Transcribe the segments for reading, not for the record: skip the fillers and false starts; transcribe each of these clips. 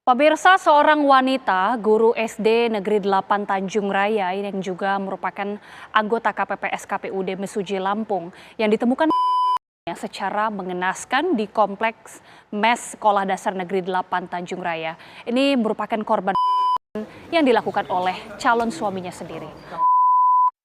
Pemirsa, seorang wanita guru SD Negeri 8 Tanjung Raya yang juga merupakan anggota KPPS KPUD Mesuji Lampung yang ditemukan secara mengenaskan di kompleks mes Sekolah Dasar Negeri 8 Tanjung Raya. Ini merupakan korban yang dilakukan oleh calon suaminya sendiri.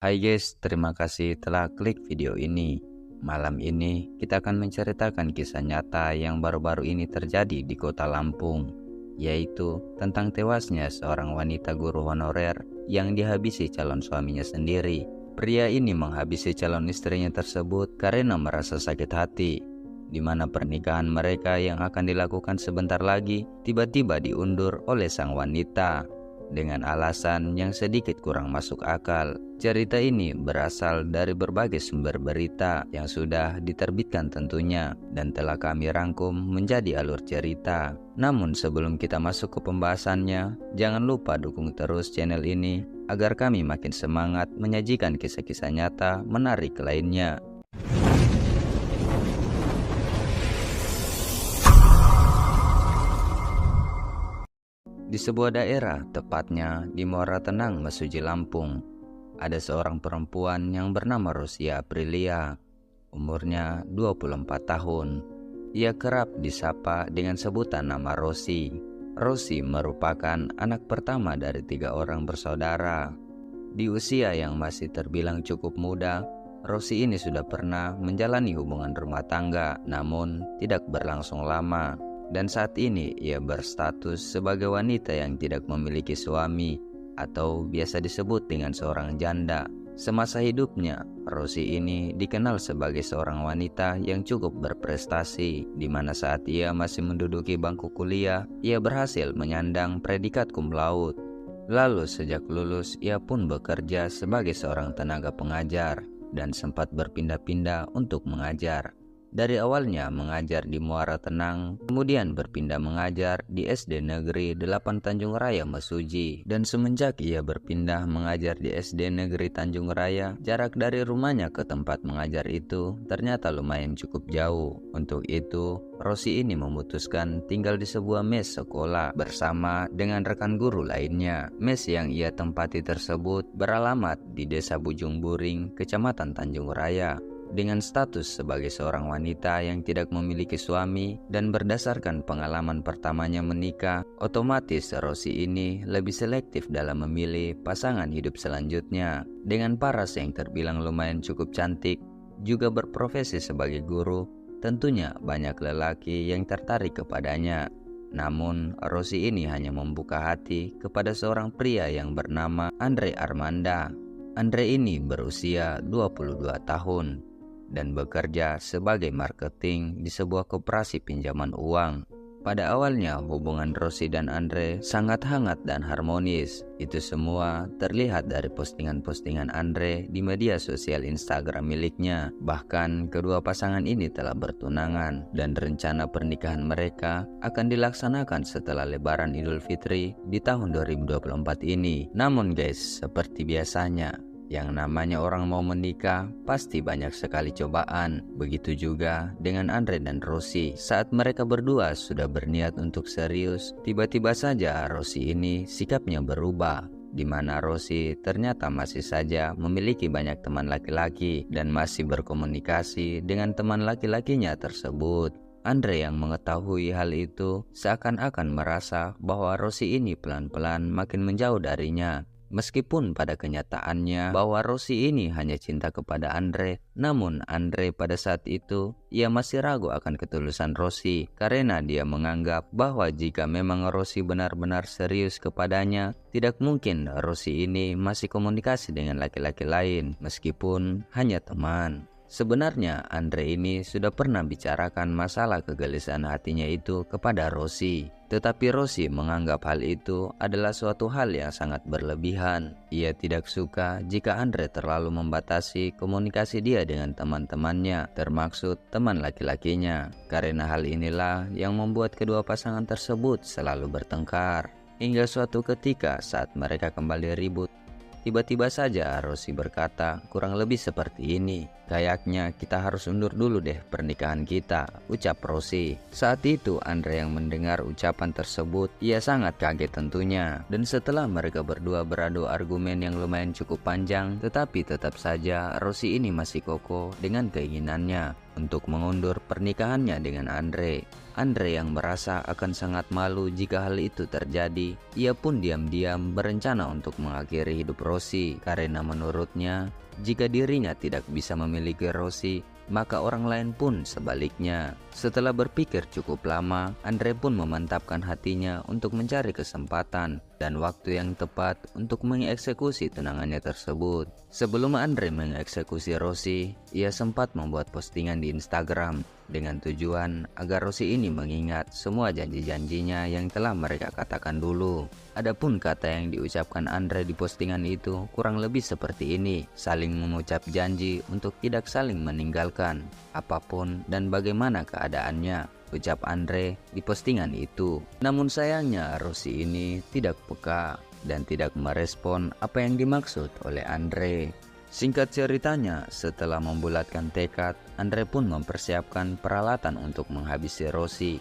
Hai guys, terima kasih telah klik video ini. Malam ini kita akan menceritakan kisah nyata yang baru-baru ini terjadi di kota Lampung, yaitu tentang tewasnya seorang wanita guru honorer yang dihabisi calon suaminya sendiri. Pria ini menghabisi calon istrinya tersebut karena merasa sakit hati, di mana pernikahan mereka yang akan dilakukan sebentar lagi tiba-tiba diundur oleh sang wanita dengan alasan yang sedikit kurang masuk akal. Cerita ini berasal dari berbagai sumber berita yang sudah diterbitkan tentunya dan telah kami rangkum menjadi alur cerita. Namun sebelum kita masuk ke pembahasannya, jangan lupa dukung terus channel ini agar kami makin semangat menyajikan kisah-kisah nyata menarik lainnya. Di sebuah daerah, tepatnya di Muara Tenang, Mesuji Lampung, ada seorang perempuan yang bernama Rosia Aprilia. Umurnya 24 tahun. Ia kerap disapa dengan sebutan nama Rosi. Rosi merupakan anak pertama dari 3 orang bersaudara. Di usia yang masih terbilang cukup muda, Rosi ini sudah pernah menjalani hubungan rumah tangga, namun tidak berlangsung lama. Dan saat ini ia berstatus sebagai wanita yang tidak memiliki suami atau biasa disebut dengan seorang janda. Semasa hidupnya, Rosi ini dikenal sebagai seorang wanita yang cukup berprestasi, di mana saat ia masih menduduki bangku kuliah, ia berhasil menyandang predikat cum laude. Lalu sejak lulus, ia pun bekerja sebagai seorang tenaga pengajar dan sempat berpindah-pindah untuk mengajar. Dari awalnya mengajar di Muara Tenang, kemudian berpindah mengajar di SD Negeri 8 Tanjung Raya Mesuji. Dan semenjak ia berpindah mengajar di SD Negeri Tanjung Raya, jarak dari rumahnya ke tempat mengajar itu ternyata lumayan cukup jauh. Untuk itu, Rosi ini memutuskan tinggal di sebuah mes sekolah bersama dengan rekan guru lainnya. Mes yang ia tempati tersebut beralamat di Desa Bujung Buring, Kecamatan Tanjung Raya. Dengan status sebagai seorang wanita yang tidak memiliki suami dan berdasarkan pengalaman pertamanya menikah, otomatis Rosi ini lebih selektif dalam memilih pasangan hidup selanjutnya. Dengan paras yang terbilang lumayan cukup cantik, juga berprofesi sebagai guru, tentunya banyak lelaki yang tertarik kepadanya. Namun, Rosi ini hanya membuka hati kepada seorang pria yang bernama Andre Armanda. Andre ini berusia 22 tahun. Dan bekerja sebagai marketing di sebuah koperasi pinjaman uang. Pada awalnya hubungan Rosi dan Andre sangat hangat dan harmonis. Itu semua terlihat dari postingan-postingan Andre di media sosial Instagram miliknya. Bahkan kedua pasangan ini telah bertunangan dan rencana pernikahan mereka akan dilaksanakan setelah Lebaran Idul Fitri di tahun 2024 ini. Namun guys, seperti biasanya, yang namanya orang mau menikah pasti banyak sekali cobaan. Begitu juga dengan Andre dan Rosi. Saat mereka berdua sudah berniat untuk serius, tiba-tiba saja Rosi ini sikapnya berubah, di mana Rosi ternyata masih saja memiliki banyak teman laki-laki dan masih berkomunikasi dengan teman laki-lakinya tersebut. Andre yang mengetahui hal itu seakan-akan merasa bahwa Rosi ini pelan-pelan makin menjauh darinya. Meskipun pada kenyataannya bahwa Rosi ini hanya cinta kepada Andre, namun Andre pada saat itu ia masih ragu akan ketulusan Rosi karena dia menganggap bahwa jika memang Rosi benar-benar serius kepadanya, tidak mungkin Rosi ini masih komunikasi dengan laki-laki lain meskipun hanya teman. Sebenarnya Andre ini sudah pernah bicarakan masalah kegelisahan hatinya itu kepada Rosi. Tetapi Rosi menganggap hal itu adalah suatu hal yang sangat berlebihan. Ia tidak suka jika Andre terlalu membatasi komunikasi dia dengan teman-temannya, termaksud teman laki-lakinya. Karena hal inilah yang membuat kedua pasangan tersebut selalu bertengkar. Hingga suatu ketika saat mereka kembali ribut, Tiba-tiba saja Rossi berkata kurang lebih seperti ini. Kayaknya kita harus undur dulu deh pernikahan kita, ucap Rossi. Saat itu Andre yang mendengar ucapan tersebut, ia sangat kaget tentunya. Dan setelah mereka berdua beradu argumen yang lumayan cukup panjang, tetapi tetap saja Rossi ini masih kokoh dengan keinginannya untuk mengundur pernikahannya dengan Andre. Andre yang merasa akan sangat malu jika hal itu terjadi, ia pun diam-diam berencana untuk mengakhiri hidup Rossi karena menurutnya jika dirinya tidak bisa memiliki Rossi, maka orang lain pun sebaliknya. Setelah berpikir cukup lama, Andre pun memantapkan hatinya untuk mencari kesempatan dan waktu yang tepat untuk mengeksekusi tunangannya tersebut. Sebelum Andre mengeksekusi Rossi, ia sempat membuat postingan di Instagram dengan tujuan agar Rossi ini mengingat semua janji-janjinya yang telah mereka katakan dulu. Adapun kata yang diucapkan Andre di postingan itu kurang lebih seperti ini, saling mengucap janji untuk tidak saling meninggalkan apapun dan bagaimana keadaannya, ucap Andre di postingan itu. Namun sayangnya Rossi ini tidak peka dan tidak merespon apa yang dimaksud oleh Andre. Singkat ceritanya, setelah membulatkan tekad, Andre pun mempersiapkan peralatan untuk menghabisi Rossi.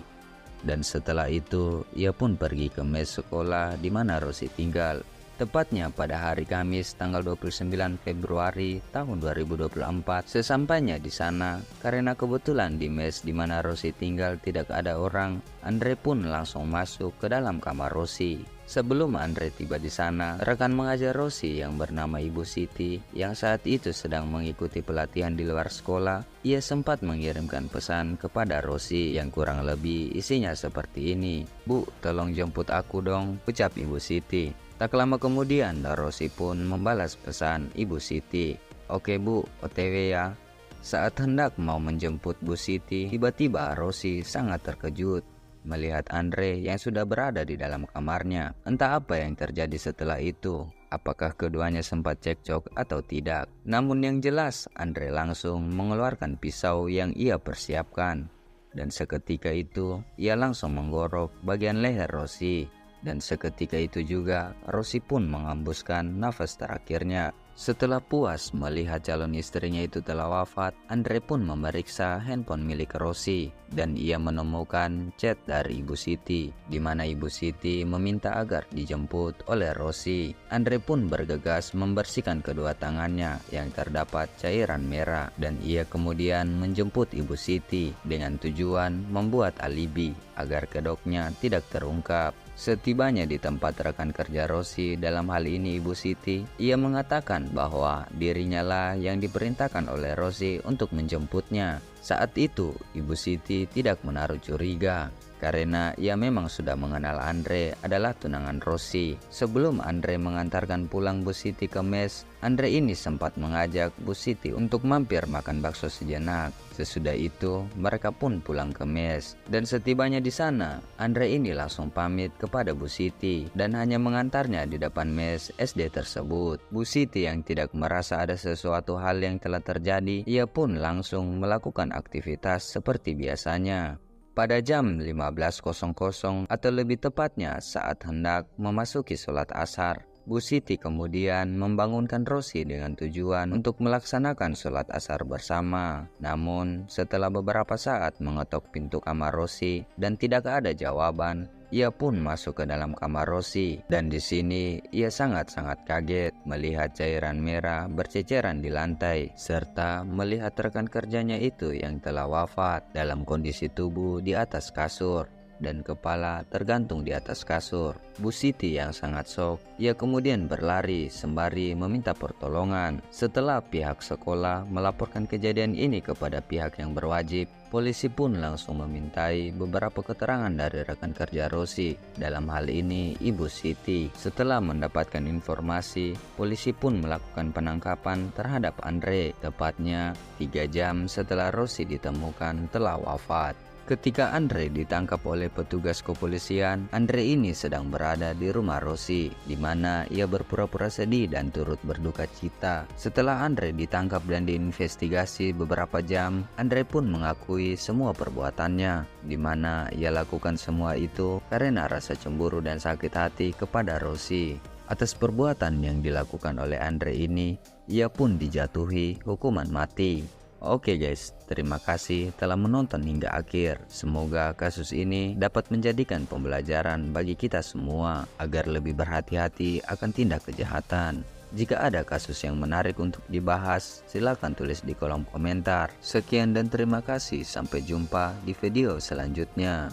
Dan setelah itu, ia pun pergi ke mes sekolah di mana Rossi tinggal. Tepatnya pada hari Kamis tanggal 29 Februari tahun 2024. Sesampainya di sana, karena kebetulan di mes di mana Rossi tinggal tidak ada orang, Andre pun langsung masuk ke dalam kamar Rossi. Sebelum Andre tiba di sana, rekan mengajar Rossi yang bernama Ibu Siti yang saat itu sedang mengikuti pelatihan di luar sekolah, ia sempat mengirimkan pesan kepada Rossi yang kurang lebih isinya seperti ini. "Bu, tolong jemput aku dong," ucap Ibu Siti. Tak lama kemudian, Rossi pun membalas pesan Ibu Siti. "Oke Bu, OTW ya." Saat hendak mau menjemput Bu Siti, tiba-tiba Rossi sangat terkejut melihat Andre yang sudah berada di dalam kamarnya. Entah apa yang terjadi setelah itu, apakah keduanya sempat cekcok atau tidak. Namun yang jelas, Andre langsung mengeluarkan pisau yang ia persiapkan. Dan seketika itu, ia langsung menggorok bagian leher Rossi. Dan seketika itu juga, Rossi pun menghembuskan nafas terakhirnya. Setelah puas melihat calon istrinya itu telah wafat, Andre pun memeriksa handphone milik Rossi dan ia menemukan chat dari Ibu Siti, di mana Ibu Siti meminta agar dijemput oleh Rossi. Andre pun bergegas membersihkan kedua tangannya yang terdapat cairan merah dan ia kemudian menjemput Ibu Siti dengan tujuan membuat alibi agar kedoknya tidak terungkap. Setibanya di tempat rekan kerja Rossi, dalam hal ini Ibu Siti, ia mengatakan bahwa dirinya lah yang diperintahkan oleh Rossi untuk menjemputnya. Saat itu, Ibu Siti tidak menaruh curiga karena ia memang sudah mengenal Andre adalah tunangan Rossi. Sebelum Andre mengantarkan pulang Bu Siti ke mes, Andre ini sempat mengajak Bu Siti untuk mampir makan bakso sejenak. Sesudah itu, mereka pun pulang ke mes. Dan setibanya di sana, Andre ini langsung pamit kepada Bu Siti dan hanya mengantarnya di depan mes SD tersebut. Bu Siti yang tidak merasa ada sesuatu hal yang telah terjadi, ia pun langsung melakukan aktivitas seperti biasanya. Pada jam 15.00 atau lebih tepatnya saat hendak memasuki sholat asar, Bu Siti kemudian membangunkan Rossi dengan tujuan untuk melaksanakan sholat asar bersama. Namun setelah beberapa saat mengetok pintu kamar Rossi dan tidak ada jawaban, ia pun masuk ke dalam kamar Rossi dan di sini ia sangat-sangat kaget melihat cairan merah berceceran di lantai serta melihat rekan kerjanya itu yang telah wafat dalam kondisi tubuh di atas kasur dan kepala tergantung di atas kasur. Bu Siti yang sangat shock, ia kemudian berlari sembari meminta pertolongan. Setelah pihak sekolah melaporkan kejadian ini kepada pihak yang berwajib, polisi pun langsung memintai beberapa keterangan dari rekan kerja Rossi. Dalam hal ini, Ibu Siti. Setelah mendapatkan informasi, polisi pun melakukan penangkapan terhadap Andre, tepatnya 3 jam setelah Rossi ditemukan telah wafat. Ketika Andre ditangkap oleh petugas kepolisian, Andre ini sedang berada di rumah Rossi, di mana ia berpura-pura sedih dan turut berduka cita. Setelah Andre ditangkap dan diinvestigasi beberapa jam, Andre pun mengakui semua perbuatannya, di mana ia lakukan semua itu karena rasa cemburu dan sakit hati kepada Rossi. Atas perbuatan yang dilakukan oleh Andre ini, ia pun dijatuhi hukuman mati. Oke guys, terima kasih telah menonton hingga akhir. Semoga kasus ini dapat menjadikan pembelajaran bagi kita semua agar lebih berhati-hati akan tindak kejahatan. Jika ada kasus yang menarik untuk dibahas, silakan tulis di kolom komentar. Sekian dan terima kasih, sampai jumpa di video selanjutnya.